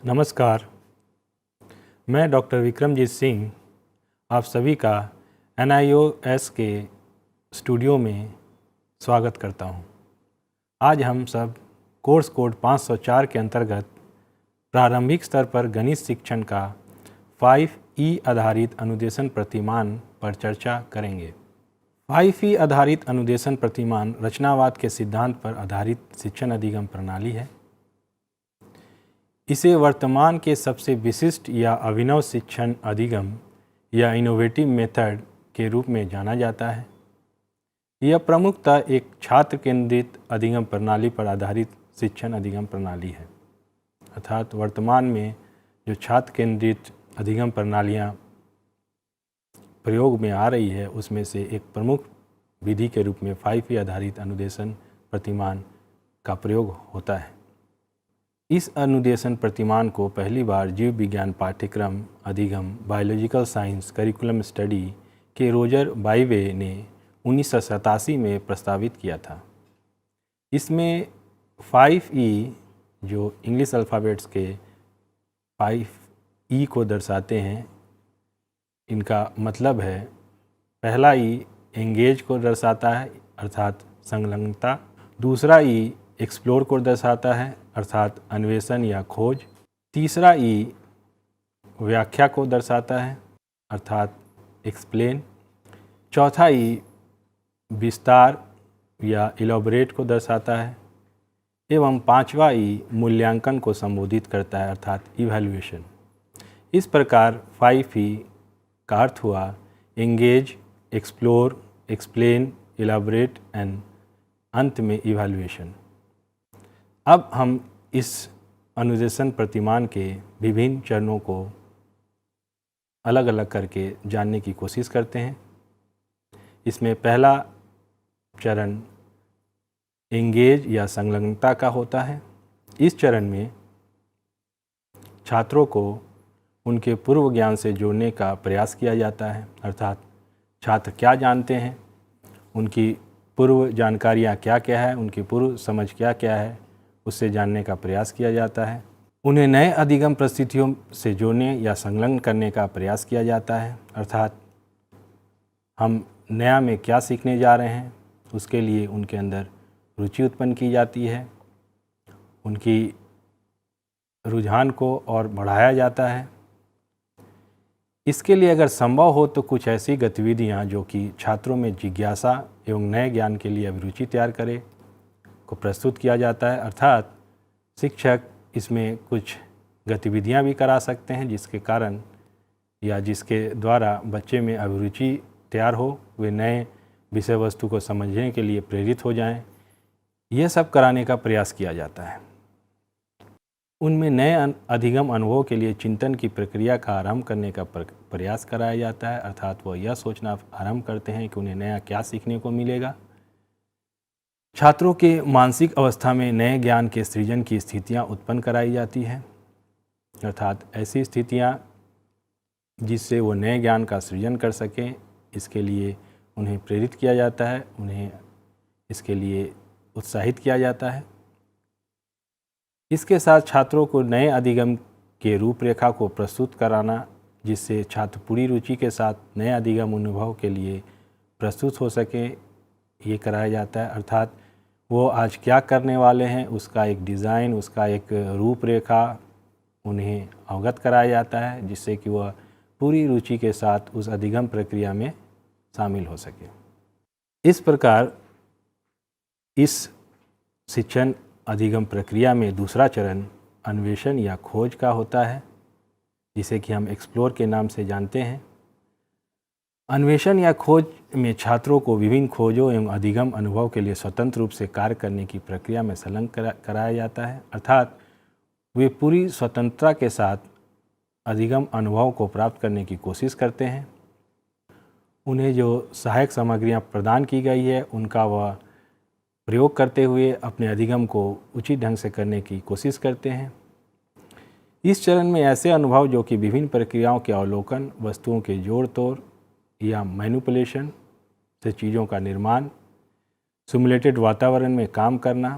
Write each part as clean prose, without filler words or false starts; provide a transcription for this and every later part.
नमस्कार, मैं डॉक्टर विक्रमजीत सिंह आप सभी का NIOS के स्टूडियो में स्वागत करता हूं। आज हम सब कोर्स कोड 504 के अंतर्गत प्रारंभिक स्तर पर गणित शिक्षण का 5E आधारित अनुदेशन प्रतिमान पर चर्चा करेंगे। 5E आधारित अनुदेशन प्रतिमान रचनावाद के सिद्धांत पर आधारित शिक्षण अधिगम प्रणाली है। इसे वर्तमान के सबसे विशिष्ट या अभिनव शिक्षण अधिगम या इनोवेटिव मेथड के रूप में जाना जाता है। यह प्रमुखतः एक छात्र केंद्रित अधिगम प्रणाली पर आधारित शिक्षण अधिगम प्रणाली है। अर्थात वर्तमान में जो छात्र केंद्रित अधिगम प्रणालियाँ प्रयोग में आ रही है उसमें से एक प्रमुख विधि के रूप में 5E आधारित अनुदेशन प्रतिमान का प्रयोग होता है। इस अनुदेशन प्रतिमान को पहली बार जीव विज्ञान पाठ्यक्रम अधिगम बायोलॉजिकल साइंस करिकुलम स्टडी के रोजर बाइवे ने 1987 में प्रस्तावित किया था। इसमें 5E जो इंग्लिश अल्फ़ाबेट्स के 5E को दर्शाते हैं, इनका मतलब है पहला E एंगेज को दर्शाता है अर्थात संलग्नता, दूसरा E एक्सप्लोर को दर्शाता है अर्थात अन्वेषण या खोज, तीसरा E व्याख्या को दर्शाता है अर्थात एक्सप्लेन, चौथा E विस्तार या इलॉबरेट को दर्शाता है एवं पांचवा E मूल्यांकन को संबोधित करता है अर्थात इवैल्यूएशन। इस प्रकार 5E का अर्थ हुआ एंगेज, एक्सप्लोर, एक्सप्लेन, इलॉबरेट एंड अंत में इवैल्यूएशन। अब हम इस अनुदेशन प्रतिमान के विभिन्न चरणों को अलग अलग करके जानने की कोशिश करते हैं। इसमें पहला चरण एंगेज या संलग्नता का होता है। इस चरण में छात्रों को उनके पूर्व ज्ञान से जोड़ने का प्रयास किया जाता है अर्थात छात्र क्या जानते हैं, उनकी पूर्व जानकारियाँ क्या क्या है, उनकी पूर्व समझ क्या क्या है, उससे जानने का प्रयास किया जाता है। उन्हें नए अधिगम परिस्थितियों से जोड़ने या संलग्न करने का प्रयास किया जाता है अर्थात हम नया में क्या सीखने जा रहे हैं उसके लिए उनके अंदर रुचि उत्पन्न की जाती है, उनकी रुझान को और बढ़ाया जाता है। इसके लिए अगर संभव हो तो कुछ ऐसी गतिविधियां जो कि छात्रों में जिज्ञासा एवं नए ज्ञान के लिए अभिरुचि तैयार करे को प्रस्तुत किया जाता है अर्थात शिक्षक इसमें कुछ गतिविधियां भी करा सकते हैं जिसके कारण या जिसके द्वारा बच्चे में अभिरुचि तैयार हो, वे नए विषय वस्तु को समझने के लिए प्रेरित हो जाएं। यह सब कराने का प्रयास किया जाता है। उनमें नए अधिगम अनुभव के लिए चिंतन की प्रक्रिया का आरंभ करने का प्रयास कराया जाता है अर्थात वह यह सोचना आरंभ करते हैं कि उन्हें नया क्या सीखने को मिलेगा। छात्रों के मानसिक अवस्था में नए ज्ञान के सृजन की स्थितियां उत्पन्न कराई जाती हैं अर्थात ऐसी स्थितियां जिससे वो नए ज्ञान का सृजन कर सकें, इसके लिए उन्हें प्रेरित किया जाता है, उन्हें इसके लिए उत्साहित किया जाता है। इसके साथ छात्रों को नए अधिगम के रूपरेखा को प्रस्तुत कराना जिससे छात्र पूरी रुचि के साथ नए अधिगम अनुभव के लिए प्रस्तुत हो सके, ये कराया जाता है अर्थात वो आज क्या करने वाले हैं उसका एक डिज़ाइन, उसका एक रूपरेखा उन्हें अवगत कराया जाता है जिससे कि वह पूरी रुचि के साथ उस अधिगम प्रक्रिया में शामिल हो सके। इस प्रकार इस शिक्षण अधिगम प्रक्रिया में दूसरा चरण अन्वेषण या खोज का होता है जिसे कि हम एक्सप्लोर के नाम से जानते हैं। अन्वेषण या खोज में छात्रों को विभिन्न खोजों एवं अधिगम अनुभव के लिए स्वतंत्र रूप से कार्य करने की प्रक्रिया में संलग्न कराया जाता है अर्थात वे पूरी स्वतंत्रता के साथ अधिगम अनुभव को प्राप्त करने की कोशिश करते हैं। उन्हें जो सहायक सामग्रियां प्रदान की गई है उनका वह प्रयोग करते हुए अपने अधिगम को उचित ढंग से करने की कोशिश करते हैं। इस चरण में ऐसे अनुभव जो कि विभिन्न प्रक्रियाओं के अवलोकन, वस्तुओं के जोड़ तोड़ या मैनिपुलेशन से चीज़ों का निर्माण, सिमुलेटेड वातावरण में काम करना,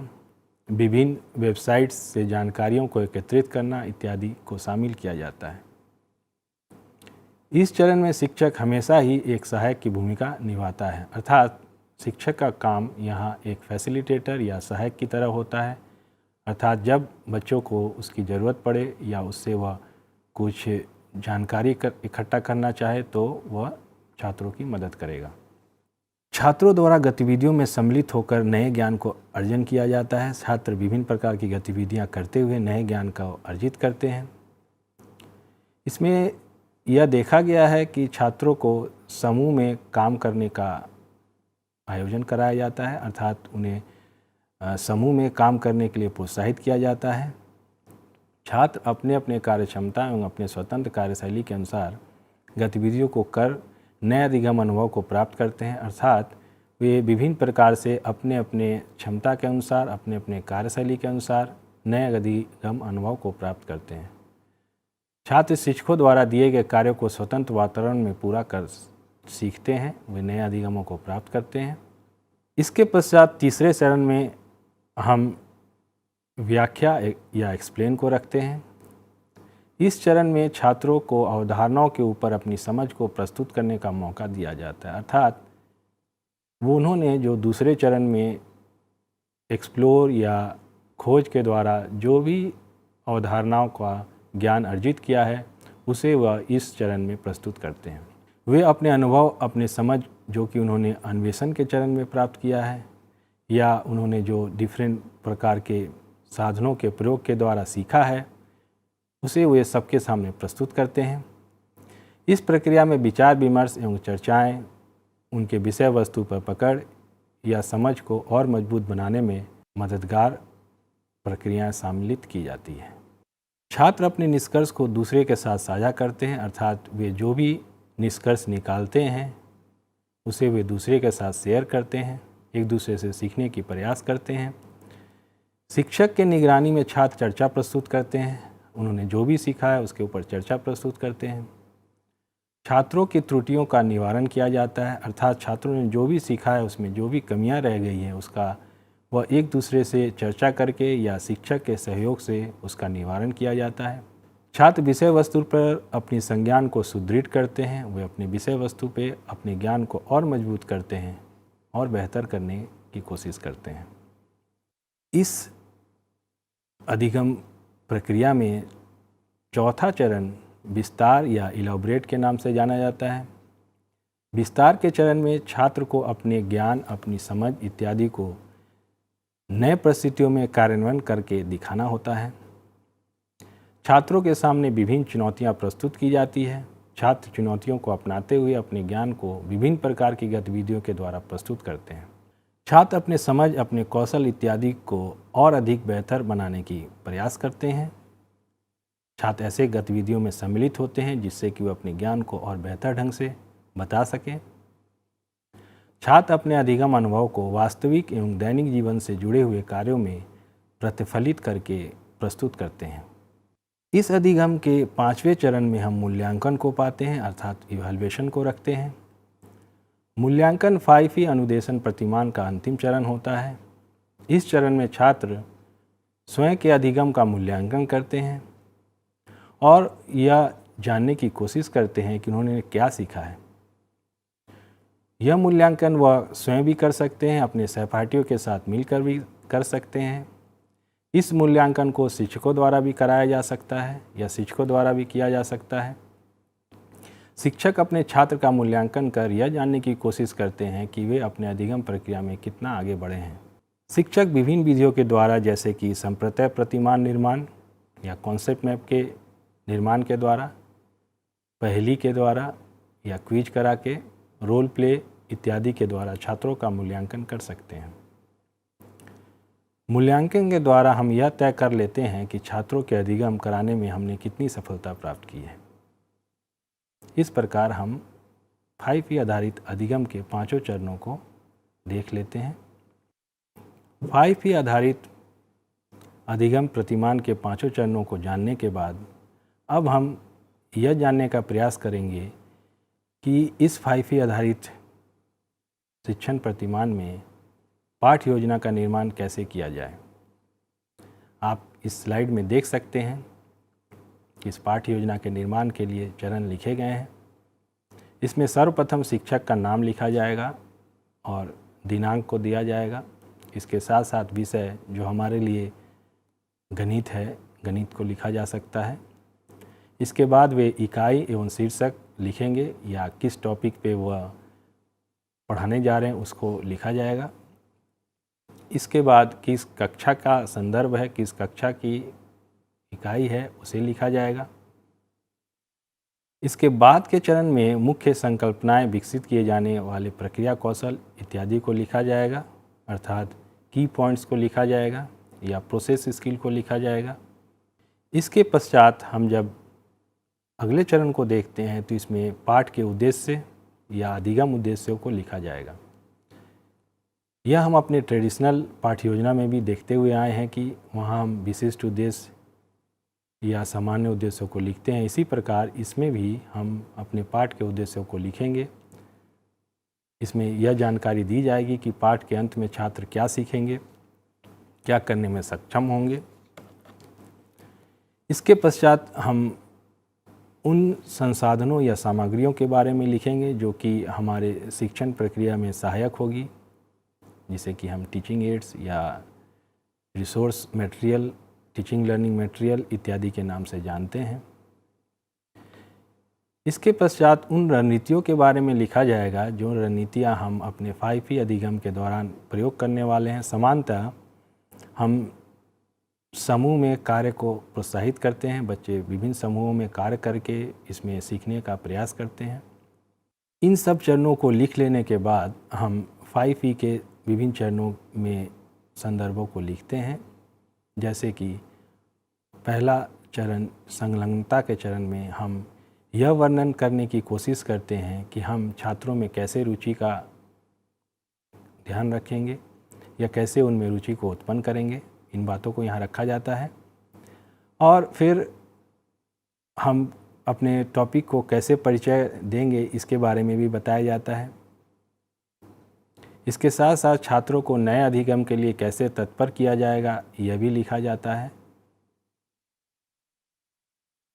विभिन्न वेबसाइट्स से जानकारियों को एकत्रित करना इत्यादि को शामिल किया जाता है। इस चरण में शिक्षक हमेशा ही एक सहायक की भूमिका निभाता है, अर्थात शिक्षक का काम यहाँ एक फैसिलिटेटर या सहायक की तरह होता है, अर्थात जब बच्चों को उसकी ज़रूरत पड़े या उससे वह कुछ जानकारी इकट्ठा करना चाहे तो वह छात्रों की मदद करेगा। छात्रों द्वारा गतिविधियों में सम्मिलित होकर नए ज्ञान को अर्जन किया जाता है। छात्र विभिन्न प्रकार की गतिविधियां करते हुए नए ज्ञान का अर्जित करते हैं। इसमें यह देखा गया है कि छात्रों को समूह में काम करने का आयोजन कराया जाता है, अर्थात उन्हें समूह में काम करने के लिए प्रोत्साहित किया जाता है। छात्र अपने अपने कार्यक्षमता एवं अपने स्वतंत्र कार्यशैली के अनुसार गतिविधियों को कर नए अधिगम अनुभव को प्राप्त करते हैं, अर्थात वे विभिन्न प्रकार से अपने अपने क्षमता के अनुसार अपने अपने कार्यशैली के अनुसार नए अधिगम अनुभव को प्राप्त करते हैं। छात्र शिक्षकों द्वारा दिए गए कार्यों को स्वतंत्र वातावरण में पूरा कर सीखते हैं, वे नए अधिगमों को प्राप्त करते हैं। इसके पश्चात तीसरे चरण में हम व्याख्या या एक्सप्लेन को रखते हैं। इस चरण में छात्रों को अवधारणाओं के ऊपर अपनी समझ को प्रस्तुत करने का मौका दिया जाता है, अर्थात वो उन्होंने जो दूसरे चरण में एक्सप्लोर या खोज के द्वारा जो भी अवधारणाओं का ज्ञान अर्जित किया है उसे वह इस चरण में प्रस्तुत करते हैं। वे अपने अनुभव अपने समझ जो कि उन्होंने अन्वेषण के चरण में प्राप्त किया है या उन्होंने जो डिफरेंट प्रकार के साधनों के प्रयोग के द्वारा सीखा है उसे वे सबके सामने प्रस्तुत करते हैं। इस प्रक्रिया में विचार विमर्श एवं चर्चाएं उनके विषय वस्तु पर पकड़ या समझ को और मजबूत बनाने में मददगार प्रक्रियाएं सम्मिलित की जाती हैं। छात्र अपने निष्कर्ष को दूसरे के साथ साझा करते हैं, अर्थात वे जो भी निष्कर्ष निकालते हैं उसे वे दूसरे के साथ शेयर करते हैं, एक दूसरे से सीखने की प्रयास करते हैं। शिक्षक के निगरानी में छात्र चर्चा प्रस्तुत करते हैं, उन्होंने जो भी सीखा है उसके ऊपर चर्चा प्रस्तुत करते हैं। छात्रों की त्रुटियों का निवारण किया जाता है, अर्थात छात्रों ने जो भी सीखा है उसमें जो भी कमियां रह गई हैं उसका वह एक दूसरे से चर्चा करके या शिक्षक के सहयोग से उसका निवारण किया जाता है। छात्र विषय वस्तु पर अपनी संज्ञान को सुदृढ़ करते हैं, वे अपने विषय वस्तु पे अपने ज्ञान को और मजबूत करते हैं और बेहतर करने की कोशिश करते हैं। इस अधिगम प्रक्रिया में चौथा चरण विस्तार या इलैबोरेट के नाम से जाना जाता है। विस्तार के चरण में छात्र को अपने ज्ञान, अपनी समझ इत्यादि को नए परिस्थितियों में कार्यान्वयन करके दिखाना होता है। छात्रों के सामने विभिन्न चुनौतियां प्रस्तुत की जाती है। छात्र चुनौतियों को अपनाते हुए अपने ज्ञान को विभिन्न प्रकार की गतिविधियों के द्वारा प्रस्तुत करते हैं। छात्र अपने समझ, अपने कौशल इत्यादि को और अधिक बेहतर बनाने की प्रयास करते हैं। छात्र ऐसे गतिविधियों में सम्मिलित होते हैं जिससे कि वे अपने ज्ञान को और बेहतर ढंग से बता सकें। छात्र अपने अधिगम अनुभव को वास्तविक एवं दैनिक जीवन से जुड़े हुए कार्यों में प्रतिफलित करके प्रस्तुत करते हैं। इस अधिगम के पांचवें चरण में हम मूल्यांकन को पाते हैं, अर्थात इवैल्यूएशन को रखते हैं। मूल्यांकन 5E अनुदेशन प्रतिमान का अंतिम चरण होता है। इस चरण में छात्र स्वयं के अधिगम का मूल्यांकन करते हैं और यह जानने की कोशिश करते हैं कि उन्होंने क्या सीखा है। यह मूल्यांकन वह स्वयं भी कर सकते हैं, अपने सहपाठियों के साथ मिलकर भी कर सकते हैं। इस मूल्यांकन को शिक्षकों द्वारा भी कराया जा सकता है या शिक्षकों द्वारा भी किया जा सकता है। शिक्षक अपने छात्र का मूल्यांकन कर यह जानने की कोशिश करते हैं कि वे अपने अधिगम प्रक्रिया में कितना आगे बढ़े हैं। शिक्षक विभिन्न विधियों के द्वारा जैसे कि संप्रत्यय प्रतिमान निर्माण या कॉन्सेप्ट मैप के निर्माण के द्वारा, पहेली के द्वारा या क्विज करा के, रोल प्ले इत्यादि के द्वारा छात्रों का मूल्यांकन कर सकते हैं। मूल्यांकन के द्वारा हम यह तय कर लेते हैं कि छात्रों के अधिगम कराने में हमने कितनी सफलता प्राप्त की है। इस प्रकार हम 5E आधारित अधिगम के पांचों चरणों को देख लेते हैं। 5E आधारित अधिगम प्रतिमान के पांचों चरणों को जानने के बाद अब हम यह जानने का प्रयास करेंगे कि इस 5E आधारित शिक्षण प्रतिमान में पाठ योजना का निर्माण कैसे किया जाए। आप इस स्लाइड में देख सकते हैं कि इस पाठ्य योजना के निर्माण के लिए चरण लिखे गए हैं। इसमें सर्वप्रथम शिक्षक का नाम लिखा जाएगा और दिनांक को दिया जाएगा। इसके साथ साथ विषय जो हमारे लिए गणित है, गणित को लिखा जा सकता है। इसके बाद वे इकाई एवं शीर्षक लिखेंगे या किस टॉपिक पे वह पढ़ाने जा रहे हैं उसको लिखा जाएगा। इसके बाद किस कक्षा का संदर्भ है, किस कक्षा की इकाई है, उसे लिखा जाएगा। इसके बाद के चरण में मुख्य संकल्पनाएं विकसित किए जाने वाले प्रक्रिया कौशल इत्यादि को लिखा जाएगा, अर्थात की पॉइंट्स को लिखा जाएगा या प्रोसेस स्किल को लिखा जाएगा। इसके पश्चात हम जब अगले चरण को देखते हैं तो इसमें पाठ के उद्देश्य या अधिगम उद्देश्यों को लिखा जाएगा। यह हम अपने ट्रेडिशनल पाठ्य योजना में भी देखते हुए आए हैं कि वहाँ हम विशिष्ट उद्देश्य या सामान्य उद्देश्यों को लिखते हैं। इसी प्रकार इसमें भी हम अपने पाठ के उद्देश्यों को लिखेंगे। इसमें यह जानकारी दी जाएगी कि पाठ के अंत में छात्र क्या सीखेंगे, क्या करने में सक्षम होंगे। इसके पश्चात हम उन संसाधनों या सामग्रियों के बारे में लिखेंगे जो कि हमारे शिक्षण प्रक्रिया में सहायक होगी, जिसे कि हम टीचिंग एड्स या resource material, teaching learning material इत्यादि के नाम से जानते हैं। इसके पश्चात उन रणनीतियों के बारे में लिखा जाएगा जो रणनीतियाँ हम अपने 5E अधिगम के दौरान प्रयोग करने वाले हैं। समानतः हम समूह में कार्य को प्रोत्साहित करते हैं। बच्चे विभिन्न समूहों में कार्य करके इसमें सीखने का प्रयास करते हैं। इन सब चरणों को लिख लेने के बाद हम 5E के विभिन्न चरणों में संदर्भों को लिखते हैं। जैसे कि पहला चरण संलग्नता के चरण में हम यह वर्णन करने की कोशिश करते हैं कि हम छात्रों में कैसे रुचि का ध्यान रखेंगे या कैसे उनमें रुचि को उत्पन्न करेंगे। इन बातों को यहाँ रखा जाता है। और फिर हम अपने टॉपिक को कैसे परिचय देंगे इसके बारे में भी बताया जाता है। इसके साथ साथ छात्रों को नए अधिगम के लिए कैसे तत्पर किया जाएगा यह भी लिखा जाता है।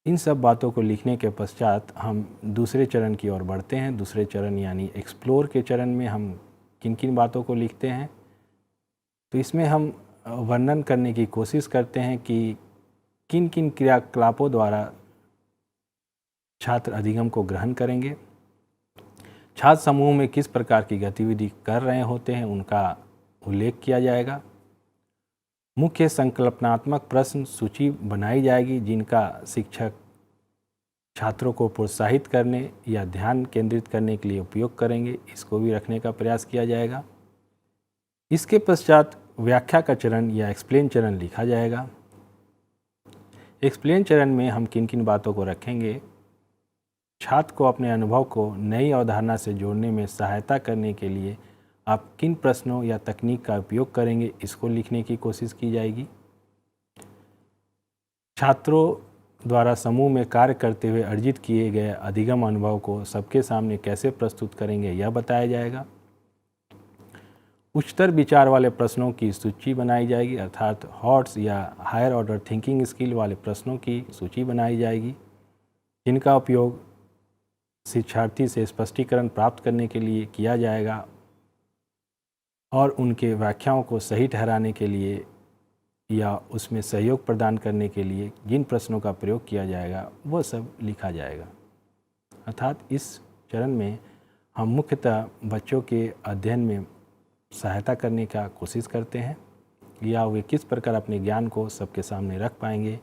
इन सब बातों को लिखने के पश्चात हम दूसरे चरण की ओर बढ़ते हैं। दूसरे चरण यानी एक्सप्लोर के चरण में हम किन किन बातों को लिखते हैं, तो इसमें हम वर्णन करने की कोशिश करते हैं कि किन किन क्रियाकलापों द्वारा छात्र अधिगम को ग्रहण करेंगे, छात्र समूह में किस प्रकार की गतिविधि कर रहे होते हैं उनका उल्लेख किया जाएगा। मुख्य संकल्पनात्मक प्रश्न सूची बनाई जाएगी जिनका शिक्षक छात्रों को प्रोत्साहित करने या ध्यान केंद्रित करने के लिए उपयोग करेंगे, इसको भी रखने का प्रयास किया जाएगा। इसके पश्चात व्याख्या का चरण या एक्सप्लेन चरण लिखा जाएगा। एक्सप्लेन चरण में हम किन किन बातों को रखेंगे, छात्र को अपने अनुभव को नई अवधारणा से जोड़ने में सहायता करने के लिए आप किन प्रश्नों या तकनीक का उपयोग करेंगे, इसको लिखने की कोशिश की जाएगी। छात्रों द्वारा समूह में कार्य करते हुए अर्जित किए गए अधिगम अनुभव को सबके सामने कैसे प्रस्तुत करेंगे यह बताया जाएगा। उच्चतर विचार वाले प्रश्नों की सूची बनाई जाएगी, अर्थात हॉट्स या हायर ऑर्डर थिंकिंग स्किल वाले प्रश्नों की सूची बनाई जाएगी जिनका उपयोग शिक्षार्थी से स्पष्टीकरण प्राप्त करने के लिए किया जाएगा और उनके व्याख्याओं को सही ठहराने के लिए या उसमें सहयोग प्रदान करने के लिए जिन प्रश्नों का प्रयोग किया जाएगा वह सब लिखा जाएगा। अर्थात इस चरण में हम मुख्यतः बच्चों के अध्ययन में सहायता करने का कोशिश करते हैं या वे किस प्रकार अपने ज्ञान को सबके सामने रख पाएंगे,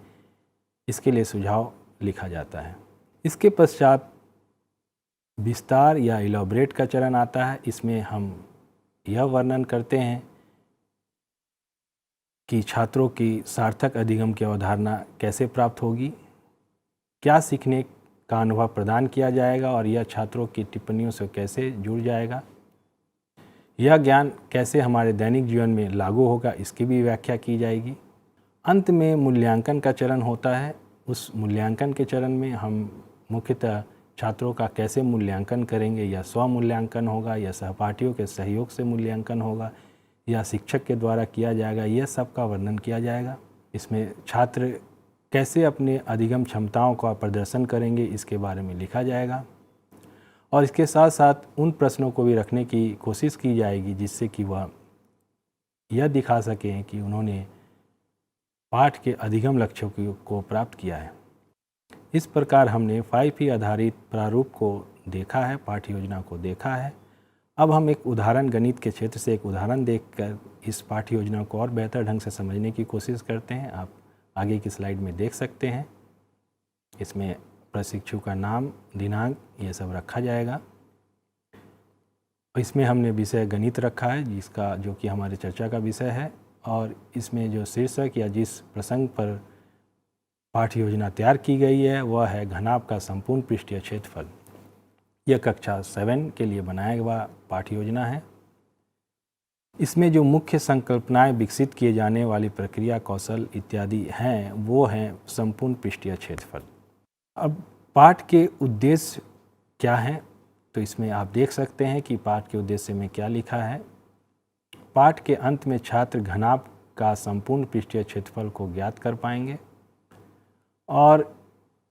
इसके लिए सुझाव लिखा जाता है। इसके पश्चात विस्तार या इलॉबरेट का चरण आता है। इसमें हम यह वर्णन करते हैं कि छात्रों की सार्थक अधिगम की अवधारणा कैसे प्राप्त होगी, क्या सीखने का अनुभव प्रदान किया जाएगा और यह छात्रों की टिप्पणियों से कैसे जुड़ जाएगा, यह ज्ञान कैसे हमारे दैनिक जीवन में लागू होगा, इसकी भी व्याख्या की जाएगी। अंत में मूल्यांकन का चरण होता है। उस मूल्यांकन के चरण में हम मुख्यतः छात्रों का कैसे मूल्यांकन करेंगे, या स्वमूल्यांकन होगा या सहपाठियों के सहयोग से मूल्यांकन होगा या शिक्षक के द्वारा किया जाएगा, यह सब का वर्णन किया जाएगा। इसमें छात्र कैसे अपने अधिगम क्षमताओं का प्रदर्शन करेंगे इसके बारे में लिखा जाएगा। और इसके साथ साथ उन प्रश्नों को भी रखने की कोशिश की जाएगी जिससे कि वह यह दिखा सकें कि उन्होंने पाठ के अधिगम लक्ष्यों को प्राप्त किया है। इस प्रकार हमने 5P आधारित प्रारूप को देखा है, पाठ्य योजना को देखा है। अब हम एक उदाहरण, गणित के क्षेत्र से एक उदाहरण देखकर इस पाठ्य योजना को और बेहतर ढंग से समझने की कोशिश करते हैं। आप आगे की स्लाइड में देख सकते हैं। इसमें प्रशिक्षु का नाम, दिनांक ये सब रखा जाएगा। इसमें हमने विषय गणित रखा है जिसका जो कि हमारी चर्चा का विषय है, और इसमें जो शीर्षक या जिस प्रसंग पर पाठ्य योजना तैयार की गई है वह है घनाभ का संपूर्ण पृष्ठीय क्षेत्रफल। यह कक्षा 7 के लिए बनाया हुआ पाठ्य योजना है। इसमें जो मुख्य संकल्पनाएं विकसित किए जाने वाली प्रक्रिया, कौशल इत्यादि हैं वो हैं संपूर्ण पृष्ठीय क्षेत्रफल। अब पाठ के उद्देश्य क्या हैं, तो इसमें आप देख सकते हैं कि पाठ के उद्देश्य में क्या लिखा है। पाठ के अंत में छात्र घनाभ का संपूर्ण पृष्ठीय क्षेत्रफल को ज्ञात कर पाएंगे, और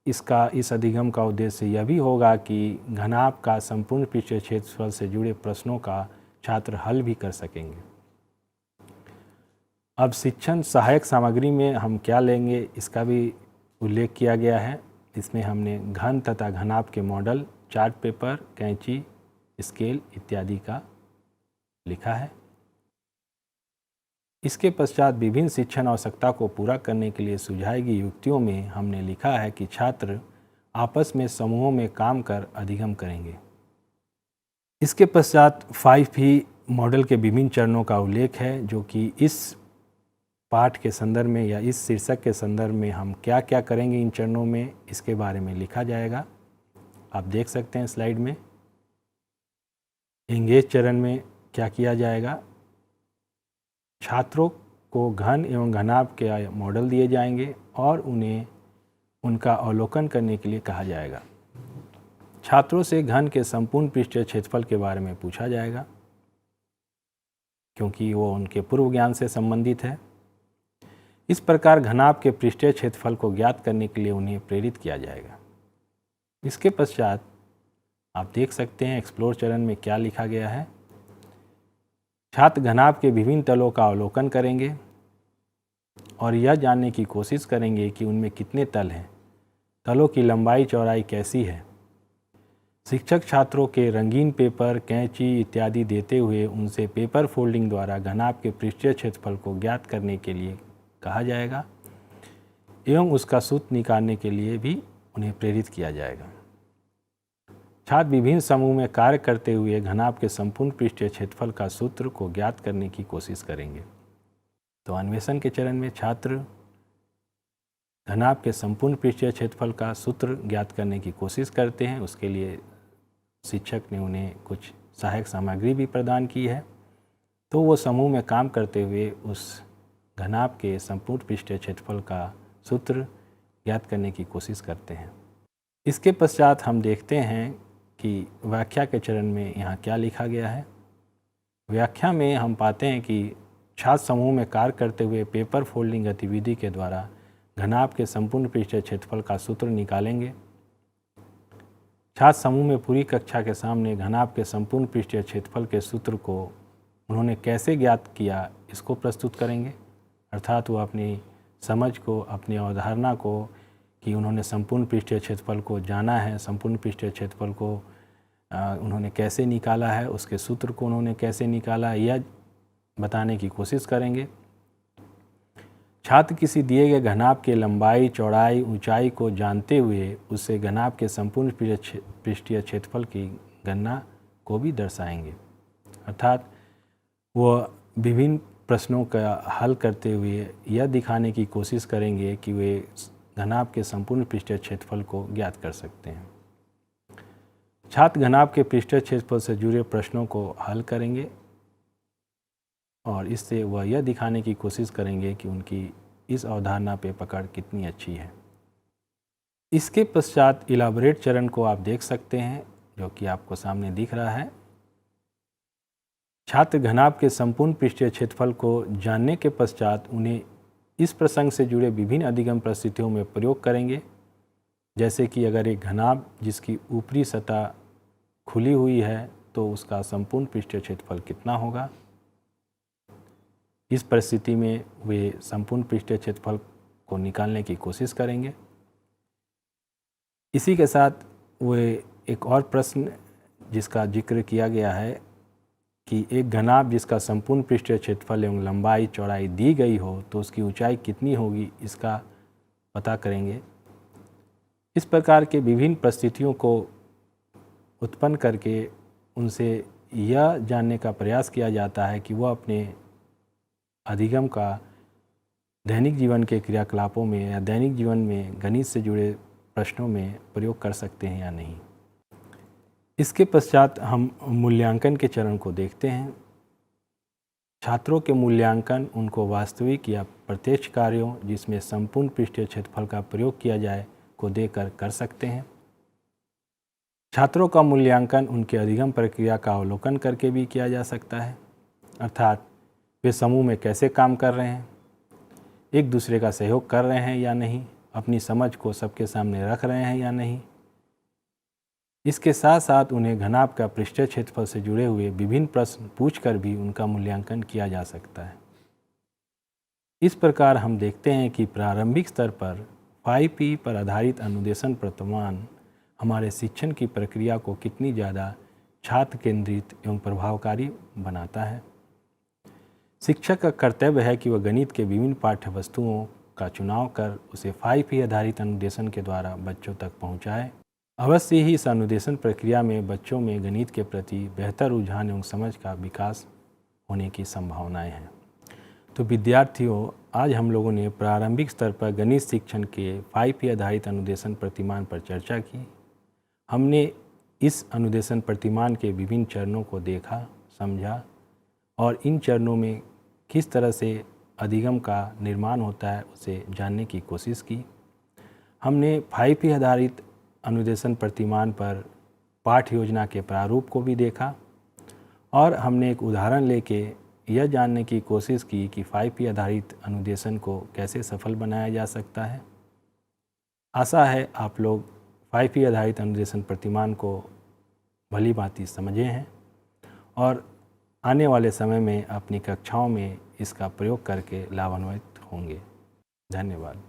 इस अधिगम का उद्देश्य यह भी होगा कि घनाभ का संपूर्ण पृष्ठीय क्षेत्रफल से जुड़े प्रश्नों का छात्र हल भी कर सकेंगे। अब शिक्षण सहायक सामग्री में हम क्या लेंगे इसका भी उल्लेख किया गया है। इसमें हमने घन तथा घनाभ के मॉडल, चार्ट पेपर, कैंची, स्केल इत्यादि का लिखा है। इसके पश्चात विभिन्न शिक्षण आवश्यकता को पूरा करने के लिए सुझाई गई युक्तियों में हमने लिखा है कि छात्र आपस में समूहों में काम कर अधिगम करेंगे। इसके पश्चात 5P मॉडल के विभिन्न चरणों का उल्लेख है जो कि इस पाठ के संदर्भ में या इस शीर्षक के संदर्भ में हम क्या क्या करेंगे इन चरणों में, इसके बारे में लिखा जाएगा। आप देख सकते हैं स्लाइड में। एंगेज चरण में क्या किया जाएगा, छात्रों को घन एवं घनाभ के मॉडल दिए जाएंगे और उन्हें उनका अवलोकन करने के लिए कहा जाएगा। छात्रों से घन के संपूर्ण पृष्ठीय क्षेत्रफल के बारे में पूछा जाएगा क्योंकि वो उनके पूर्व ज्ञान से संबंधित है। इस प्रकार घनाभ के पृष्ठीय क्षेत्रफल को ज्ञात करने के लिए उन्हें प्रेरित किया जाएगा। इसके पश्चात आप देख सकते हैं एक्सप्लोर चरण में क्या लिखा गया है। छात्र घनाभ के विभिन्न तलों का अवलोकन करेंगे और यह जानने की कोशिश करेंगे कि उनमें कितने तल हैं, तलों की लंबाई चौड़ाई कैसी है। शिक्षक छात्रों के रंगीन पेपर, कैंची इत्यादि देते हुए उनसे पेपर फोल्डिंग द्वारा घनाभ के पृष्ठीय क्षेत्रफल को ज्ञात करने के लिए कहा जाएगा एवं उसका सूत्र निकालने के लिए भी उन्हें प्रेरित किया जाएगा। छात्र विभिन्न समूह में कार्य करते हुए घनाभ के संपूर्ण पृष्ठीय क्षेत्रफल का सूत्र को ज्ञात करने की कोशिश करेंगे। तो अन्वेषण के चरण में छात्र घनाभ के संपूर्ण पृष्ठीय क्षेत्रफल का सूत्र ज्ञात करने की कोशिश करते हैं। उसके लिए शिक्षक ने उन्हें कुछ सहायक सामग्री भी प्रदान की है। तो वो समूह में काम करते हुए उस घनाभ के संपूर्ण पृष्ठीय क्षेत्रफल का सूत्र ज्ञात करने की कोशिश करते हैं। इसके पश्चात हम देखते हैं कि व्याख्या के चरण में यहाँ क्या लिखा गया है। व्याख्या में हम पाते हैं कि छात्र समूह में कार्य करते हुए पेपर फोल्डिंग गतिविधि के द्वारा घनाभ के संपूर्ण पृष्ठीय क्षेत्रफल का सूत्र निकालेंगे। छात्र समूह में पूरी कक्षा के सामने घनाभ के संपूर्ण पृष्ठीय क्षेत्रफल के सूत्र को उन्होंने कैसे ज्ञात किया इसको प्रस्तुत करेंगे। अर्थात वो अपनी समझ को, अपनी अवधारणा को कि उन्होंने संपूर्ण पृष्ठीय क्षेत्रफल को जाना है, संपूर्ण पृष्ठीय क्षेत्रफल को उन्होंने कैसे निकाला है, उसके सूत्र को उन्होंने कैसे निकाला है, यह बताने की कोशिश करेंगे। छात्र किसी दिए गए घनाभ के लंबाई, चौड़ाई, ऊंचाई को जानते हुए उससे घनाभ के संपूर्ण पृष्ठीय क्षेत्रफल की गणना को भी दर्शाएंगे। अर्थात वो विभिन्न प्रश्नों का हल करते हुए यह दिखाने की कोशिश करेंगे कि वे घनाभ के संपूर्ण पृष्ठीय क्षेत्रफल को ज्ञात कर सकते हैं। छात्र घनाभ के पृष्ठीय क्षेत्रफल से जुड़े प्रश्नों को हल करेंगे और इससे वह यह दिखाने की कोशिश करेंगे कि उनकी इस अवधारणा पे पकड़ कितनी अच्छी है। इसके पश्चात इलाबोरेट चरण को आप देख सकते हैं जो कि आपको सामने दिख रहा है। छात्र घनाभ के संपूर्ण पृष्ठीय क्षेत्रफल को जानने के पश्चात उन्हें इस प्रसंग से जुड़े विभिन्न अधिगम परिस्थितियों में प्रयोग करेंगे, जैसे कि अगर एक घनाभ जिसकी ऊपरी सतह खुली हुई है तो उसका संपूर्ण पृष्ठीय क्षेत्रफल कितना होगा। इस परिस्थिति में वे संपूर्ण पृष्ठीय क्षेत्रफल को निकालने की कोशिश करेंगे। इसी के साथ वे एक और प्रश्न जिसका जिक्र किया गया है कि एक घनाभ जिसका संपूर्ण पृष्ठीय क्षेत्रफल एवं लंबाई चौड़ाई दी गई हो तो उसकी ऊंचाई कितनी होगी, इसका पता करेंगे। इस प्रकार के विभिन्न परिस्थितियों को उत्पन्न करके उनसे यह जानने का प्रयास किया जाता है कि वह अपने अधिगम का दैनिक जीवन के क्रियाकलापों में या दैनिक जीवन में गणित से जुड़े प्रश्नों में प्रयोग कर सकते हैं या नहीं। इसके पश्चात हम मूल्यांकन के चरण को देखते हैं। छात्रों के मूल्यांकन उनको वास्तविक या प्रत्यक्ष कार्यों जिसमें संपूर्ण पृष्ठीय क्षेत्रफल का प्रयोग किया जाए को देकर कर सकते हैं। छात्रों का मूल्यांकन उनके अधिगम प्रक्रिया का अवलोकन करके भी किया जा सकता है, अर्थात वे समूह में कैसे काम कर रहे हैं, एक दूसरे का सहयोग कर रहे हैं या नहीं, अपनी समझ को सबके सामने रख रहे हैं या नहीं। इसके साथ साथ उन्हें घनाभ का पृष्ठीय क्षेत्रफल से जुड़े हुए विभिन्न प्रश्न पूछकर भी उनका मूल्यांकन किया जा सकता है। इस प्रकार हम देखते हैं कि प्रारंभिक स्तर पर 5P पर आधारित अनुदेशन प्रतिमान हमारे शिक्षण की प्रक्रिया को कितनी ज़्यादा छात्र केंद्रित एवं प्रभावकारी बनाता है। शिक्षक का कर्तव्य है कि वह गणित के विभिन्न पाठ्य वस्तुओं का चुनाव कर उसे 5P आधारित अनुदेशन के द्वारा बच्चों तक पहुंचाए। अवश्य ही इस अनुदेशन प्रक्रिया में बच्चों में गणित के प्रति बेहतर रुझान एवं समझ का विकास होने की संभावनाएं हैं। तो विद्यार्थियों, आज हम लोगों ने प्रारंभिक स्तर पर गणित शिक्षण के 5P आधारित अनुदेशन प्रतिमान पर चर्चा की। हमने इस अनुदेशन प्रतिमान के विभिन्न चरणों को देखा, समझा और इन चरणों में किस तरह से अधिगम का निर्माण होता है उसे जानने की कोशिश की। हमने 5P आधारित अनुदेशन प्रतिमान पर पाठ योजना के प्रारूप को भी देखा और हमने एक उदाहरण लेके यह जानने की कोशिश की कि 5P आधारित अनुदेशन को कैसे सफल बनाया जा सकता है। आशा है आप लोग 5P आधारित अनुदेशन प्रतिमान को भली भांति समझे हैं और आने वाले समय में अपनी कक्षाओं में इसका प्रयोग करके लाभान्वित होंगे। धन्यवाद।